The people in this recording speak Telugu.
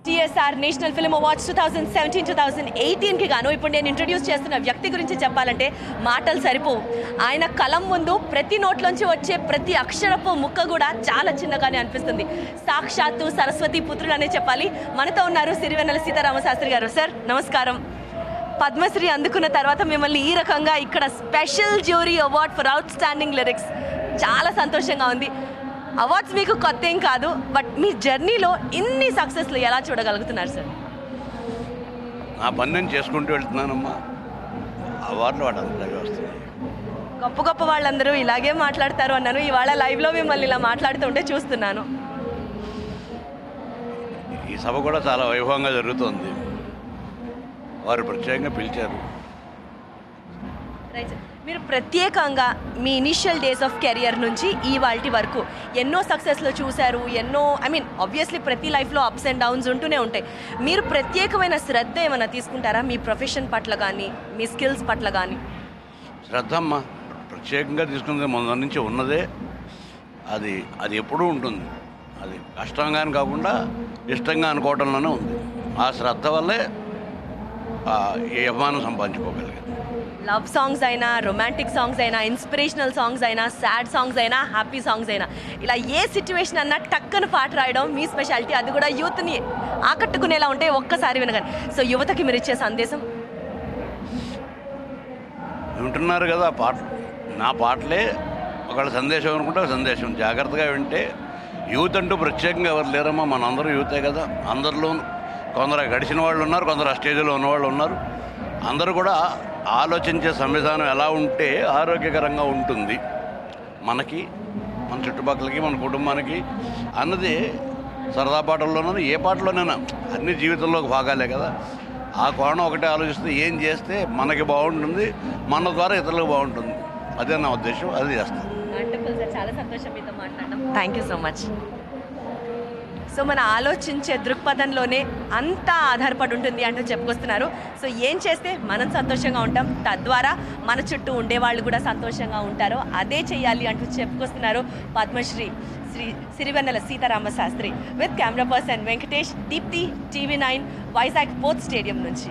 టీఎస్ఆర్ నేషనల్ ఫిల్మ్ అవార్డ్స్ 2017-2018కి గాను ఇప్పుడు నేను ఇంట్రడ్యూస్ చేస్తున్న వ్యక్తి గురించి చెప్పాలంటే మాటలు సరిపోవు. ఆయన కలం ముందు ప్రతి నోట్లోంచి వచ్చే ప్రతి అక్షరపు ముక్క కూడా చాలా చిన్నగానే అనిపిస్తుంది. సాక్షాత్తు సరస్వతి పుత్రుడు అనే చెప్పాలి. మనతో ఉన్నారు సిరివెన్నెల సీతారామశాస్త్రి గారు. సార్ నమస్కారం. పద్మశ్రీ అందుకున్న తర్వాత మిమ్మల్ని ఈ రకంగా ఇక్కడ special jury award for out standing lyrics చాలా సంతోషంగా ఉంది. అవార్డ్స్ మీకు కొత్త ఏం కాదు, బట్ మీ జర్నీలో ఇన్ని సక్సెస్లు ఎలా చూడగలుగుతున్నారు సార్? నా పని నేను చేసుకుంటూ వెళ్తున్నానమ్మా. అవార్డులు వాడందరికీ వస్తున్నాయి. గొప్ప గొప్ప వాళ్ళందరూ ఇలాగే మాట్లాడతారు అన్నాను. ఇవాళ లైవ్లో మిమ్మల్ని ఇలా మాట్లాడుతుంటే చూస్తున్నాను. ఈ సభ కూడా చాలా వైభవంగా జరుగుతుంది. వారు ప్రత్యేకంగా పిలిచారు. రైట్. మీరు ప్రత్యేకంగా మీ ఇనిషియల్ డేస్ ఆఫ్ కెరియర్ నుంచి ఇవాల్టి వరకు ఎన్నో సక్సెస్లు చూశారు. ఎన్నో ఆబ్వియస్లీ ప్రతి లైఫ్లో అప్స్ అండ్ డౌన్స్ ఉంటూనే ఉంటాయి. మీరు ప్రత్యేకమైన శ్రద్ధ ఏమైనా తీసుకుంటారా మీ ప్రొఫెషన్ పట్ల కానీ మీ స్కిల్స్ పట్ల కానీ? శ్రద్ధ అమ్మ ప్రత్యేకంగా తీసుకున్నది మొదటి నుంచి ఉన్నదే. అది ఎప్పుడూ ఉంటుంది. అది కష్టంగానే కాకుండా ఇష్టంగా అనుకోవడంలోనే ఉంది. ఆ శ్రద్ధ వల్లే ఈ అభిమానం సంపాదించుకోగలిగాను. లవ్ సాంగ్స్ అయినా, రొమాంటిక్ సాంగ్స్ అయినా, ఇన్స్పిరేషనల్ సాంగ్స్ అయినా, సాడ్ సాంగ్స్ అయినా, హ్యాపీ సాంగ్స్ అయినా, ఇలా ఏ సిచ్యువేషన్ అన్నా టక్కన పాట రాయడం మీ స్పెషాలిటీ. అది కూడా యూత్ని ఆకట్టుకునేలా ఉంటే ఒక్కసారి వినగానే. సో యువతకి మీరు ఇచ్చే సందేశం? వింటున్నారు కదా పాట, నా పాటలే ఒకళ్ళ సందేశం అనుకుంటే సందేశం. జాగ్రత్తగా వింటే యూత్ అంటూ ప్రత్యేకంగా ఎవరు లేరమ్మా. మనందరూ యూతే కదా. అందరిలో కొందరు గడిచిన వాళ్ళు ఉన్నారు, కొందరు ఆ స్టేజ్లో ఉన్నవాళ్ళు ఉన్నారు. అందరూ కూడా ఆలోచించే సంవిధానం ఎలా ఉంటే ఆరోగ్యకరంగా ఉంటుంది మనకి, మన చుట్టుపక్కలకి, మన కుటుంబానికి అన్నది సరదా పాటల్లోనూ ఏ పాటలోనైనా అన్ని జీవితంలోకి భాగాలే కదా. ఆ కోణం ఒకటే ఆలోచిస్తే ఏం చేస్తే మనకి బాగుంటుంది, మన ద్వారా ఇతరులకు బాగుంటుంది. అదే నా ఉద్దేశం, అది చేస్తాను. వండర్ఫుల్ సార్, చాలా సంతోషం మీతో మాట్లాడడం. Thank you so much. So మన ఆలోచించే దృక్పథంలోనే అంతా ఆధారపడి ఉంటుంది అంటూ చెప్పుకొస్తున్నారు. సో ఏం చేస్తే మనం సంతోషంగా ఉంటాం, తద్వారా మన చుట్టూ ఉండేవాళ్ళు కూడా సంతోషంగా ఉంటారో అదే చెయ్యాలి అంటూ చెప్పుకొస్తున్నారు Padmashri Shri Sirivennela Seetharama Sastry. With camera person Venkatesh, Deepti, TV9 Vizag port stadium నుంచి.